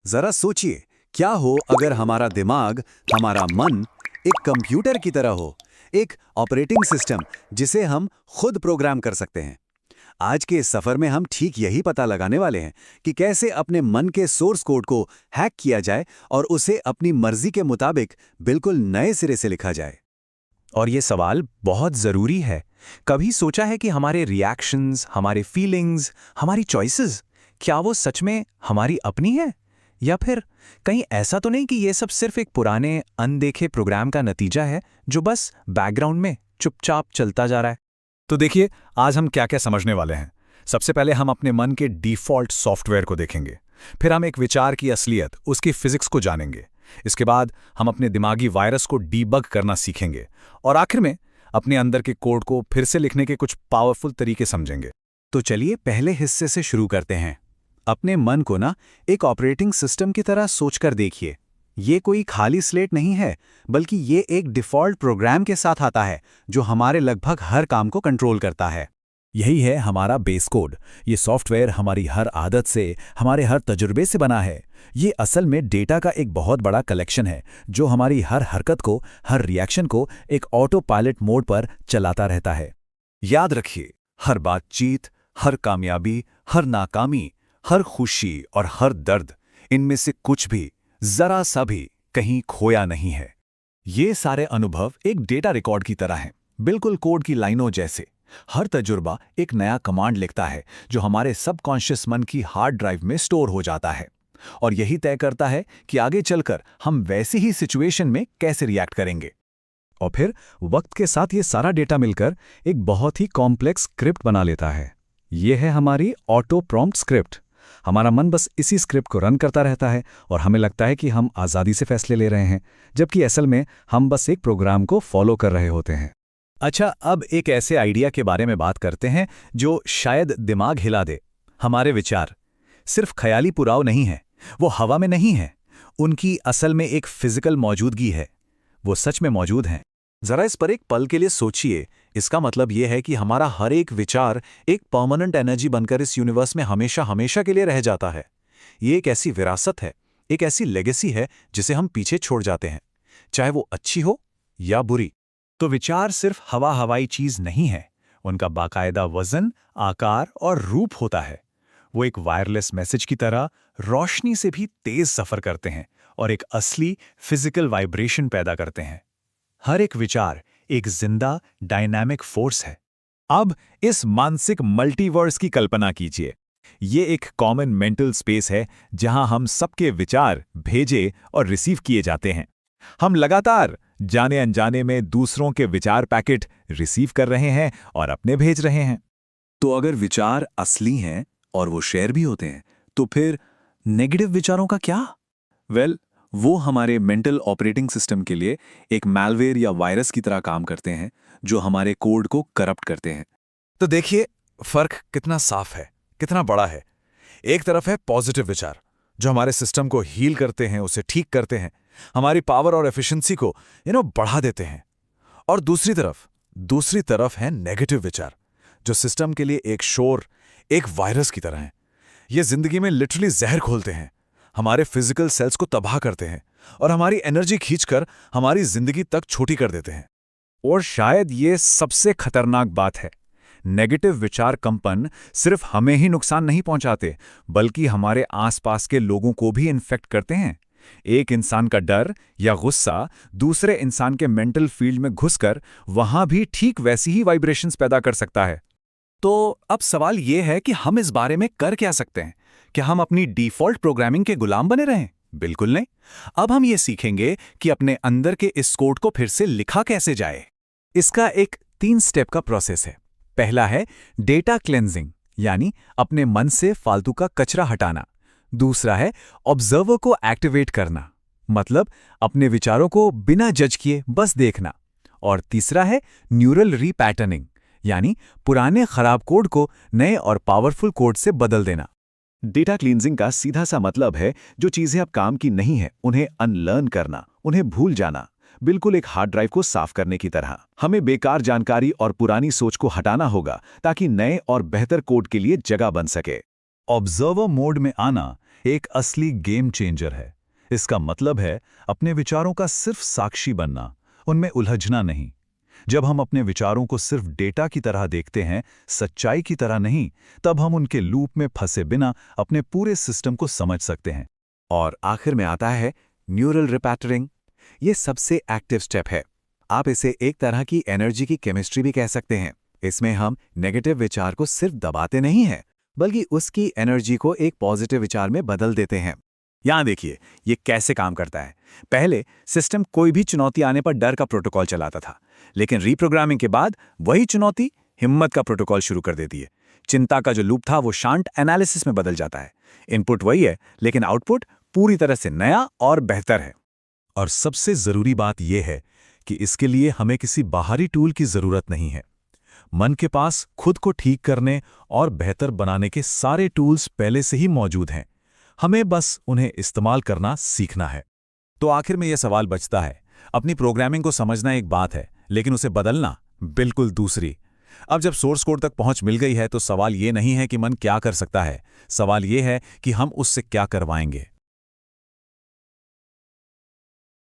जरा सोचिए, क्या हो अगर हमारा दिमाग, हमारा मन एक कंप्यूटर की तरह हो, एक ऑपरेटिंग सिस्टम जिसे हम खुद प्रोग्राम कर सकते हैं। आज के इस सफर में हम ठीक यही पता लगाने वाले हैं कि कैसे अपने मन के सोर्स कोड को हैक किया जाए और उसे अपनी मर्जी के मुताबिक बिल्कुल नए सिरे से लिखा जाए। और ये सवाल बहुत ज़रूरी है। कभी सोचा है कि हमारे रिएक्शंस, हमारे फीलिंग्स, हमारी चॉइसेस, क्या वो सच में हमारी अपनी है? या फिर कहीं ऐसा तो नहीं कि ये सब सिर्फ एक पुराने अनदेखे प्रोग्राम का नतीजा है जो बस बैकग्राउंड में चुपचाप चलता जा रहा है? तो देखिए, आज हम क्या क्या समझने वाले हैं। सबसे पहले हम अपने मन के डिफ़ॉल्ट सॉफ्टवेयर को देखेंगे। फिर हम एक विचार की असलियत, उसकी फिजिक्स को जानेंगे। इसके बाद हम अपने दिमागी वायरस को डीबग करना सीखेंगे। और आखिर में अपने अंदर के कोड को फिर से लिखने के कुछ पावरफुल तरीके समझेंगे। तो चलिए पहले हिस्से से शुरू करते हैं। अपने मन को ना एक ऑपरेटिंग सिस्टम की तरह सोचकर देखिए। ये कोई खाली स्लेट नहीं है, बल्कि ये एक डिफ़ॉल्ट प्रोग्राम के साथ आता है जो हमारे लगभग हर काम को कंट्रोल करता है। यही है हमारा बेस कोड। ये सॉफ्टवेयर हमारी हर आदत से, हमारे हर तजुर्बे से बना है। ये असल में डेटा का एक बहुत बड़ा कलेक्शन है जो हमारी हर हरकत को, हर रिएक्शन को एक ऑटो पायलट मोड पर चलाता रहता है। याद रखिए, हर बातचीत, हर कामयाबी, हर नाकामी, हर खुशी और हर दर्द, इनमें से कुछ भी, जरा सा भी कहीं खोया नहीं है। ये सारे अनुभव एक डेटा रिकॉर्ड की तरह हैं, बिल्कुल कोड की लाइनों जैसे। हर तजुर्बा एक नया कमांड लिखता है जो हमारे सबकॉन्शियस मन की हार्ड ड्राइव में स्टोर हो जाता है। और यही तय करता है कि आगे चलकर हम वैसी ही सिचुएशन में कैसे रिएक्ट करेंगे। और फिर वक्त के साथ ये सारा डेटा मिलकर एक बहुत ही कॉम्प्लेक्स स्क्रिप्ट बना लेता है। ये है हमारी ऑटो प्रॉम्प्ट स्क्रिप्ट। हमारा मन बस इसी स्क्रिप्ट को रन करता रहता है और हमें लगता है कि हम आज़ादी से फैसले ले रहे हैं, जबकि असल में हम बस एक प्रोग्राम को फॉलो कर रहे होते हैं। अच्छा, अब एक ऐसे आइडिया के बारे में बात करते हैं जो शायद दिमाग हिला दे। हमारे विचार सिर्फ ख्याली पुराव नहीं है, वो हवा में नहीं है। उनकी असल में एक फिजिकल मौजूदगी है। वो सच में मौजूद हैं। जरा इस पर एक पल के लिए सोचिए। इसका मतलब यह है कि हमारा हर एक विचार एक परमानेंट एनर्जी बनकर इस यूनिवर्स में हमेशा हमेशा के लिए रह जाता है। ये एक ऐसी विरासत है, एक ऐसी लेगेसी है जिसे हम पीछे छोड़ जाते हैं, चाहे वो अच्छी हो या बुरी। तो विचार सिर्फ हवा हवाई चीज नहीं है। उनका बाकायदा वजन, आकार और रूप होता है। वो एक वायरलेस मैसेज की तरह रोशनी से भी तेज सफर करते हैं और एक असली फिजिकल वाइब्रेशन पैदा करते हैं। हर एक विचार एक जिंदा डायनामिक फोर्स है। अब इस मानसिक मल्टीवर्स की कल्पना कीजिए। ये एक कॉमन मेंटल स्पेस है जहां हम सबके विचार भेजे और रिसीव किए जाते हैं। हम लगातार जाने अनजाने में दूसरों के विचार पैकेट रिसीव कर रहे हैं और अपने भेज रहे हैं। तो अगर विचार असली हैं और वो शेयर भी होते हैं, तो फिर नेगेटिव विचारों का क्या? वो हमारे मेंटल ऑपरेटिंग सिस्टम के लिए एक मैलवेयर या वायरस की तरह काम करते हैं जो हमारे कोड को करप्ट करते हैं। तो देखिए, फर्क कितना साफ है, कितना बड़ा है। एक तरफ है पॉजिटिव विचार जो हमारे सिस्टम को हील करते हैं, उसे ठीक करते हैं, हमारी पावर और एफिशिएंसी को बढ़ा देते हैं। और दूसरी तरफ है नेगेटिव विचार जो सिस्टम के लिए एक शोर, एक वायरस की तरह है। ये जिंदगी में लिटरली जहर घोलते हैं, हमारे फिजिकल सेल्स को तबाह करते हैं और हमारी एनर्जी खींचकर हमारी जिंदगी तक छोटी कर देते हैं। और शायद ये सबसे खतरनाक बात है, नेगेटिव विचार कंपन सिर्फ हमें ही नुकसान नहीं पहुंचाते, बल्कि हमारे आसपास के लोगों को भी इन्फेक्ट करते हैं। एक इंसान का डर या गुस्सा दूसरे इंसान के मेंटल फील्ड में घुसकर वहां भी ठीक वैसी ही वाइब्रेशंस पैदा कर सकता है। तो अब सवाल यह है कि हम इस बारे में कर क्या सकते हैं? क्या हम अपनी डिफॉल्ट प्रोग्रामिंग के गुलाम बने रहें? बिल्कुल नहीं। अब हम ये सीखेंगे कि अपने अंदर के इस कोड को फिर से लिखा कैसे जाए। इसका एक 3 स्टेप का प्रोसेस है। पहला है डेटा क्लेंजिंग, यानी अपने मन से फालतू का कचरा हटाना। दूसरा है ऑब्जर्वर को एक्टिवेट करना, मतलब अपने विचारों को बिना जज किए बस देखना। और तीसरा है न्यूरल रीपैटर्निंग, यानी पुराने खराब कोड को नए और पावरफुल कोड से बदल देना। डेटा क्लींजिंग का सीधा सा मतलब है जो चीजें अब काम की नहीं है उन्हें अनलर्न करना, उन्हें भूल जाना। बिल्कुल एक हार्ड ड्राइव को साफ करने की तरह। हमें बेकार जानकारी और पुरानी सोच को हटाना होगा ताकि नए और बेहतर कोड के लिए जगह बन सके। ऑब्जर्वर मोड में आना एक असली गेम चेंजर है। इसका मतलब है अपने विचारों का सिर्फ साक्षी बनना, उनमें उलझना नहीं। जब हम अपने विचारों को सिर्फ डेटा की तरह देखते हैं, सच्चाई की तरह नहीं, तब हम उनके लूप में फंसे बिना अपने पूरे सिस्टम को समझ सकते हैं। और आखिर में आता है न्यूरल रिपैटरिंग। ये सबसे एक्टिव स्टेप है। आप इसे एक तरह की एनर्जी की केमिस्ट्री भी कह सकते हैं। इसमें हम नेगेटिव विचार को सिर्फ दबाते नहीं हैं, बल्कि उसकी एनर्जी को एक पॉजिटिव विचार में बदल देते हैं। यहां देखिए ये कैसे काम करता है। पहले सिस्टम कोई भी चुनौती आने पर डर का प्रोटोकॉल चलाता था, लेकिन रीप्रोग्रामिंग के बाद वही चुनौती हिम्मत का प्रोटोकॉल शुरू कर देती है। चिंता का जो लूप था वो शांत एनालिसिस में बदल जाता है। इनपुट वही है, लेकिन आउटपुट पूरी तरह से नया और बेहतर है। और सबसे जरूरी बात यह है कि इसके लिए हमें किसी बाहरी टूल की जरूरत नहीं है। मन के पास खुद को ठीक करने और बेहतर बनाने के सारे टूल्स पहले से ही मौजूद हैं। हमें बस उन्हें इस्तेमाल करना सीखना है। तो आखिर में यह सवाल बचता है, अपनी प्रोग्रामिंग को समझना एक बात है, लेकिन उसे बदलना बिल्कुल दूसरी। अब जब सोर्स कोड तक पहुंच मिल गई है तो सवाल ये नहीं है कि मन क्या कर सकता है, सवाल ये है कि हम उससे क्या करवाएंगे।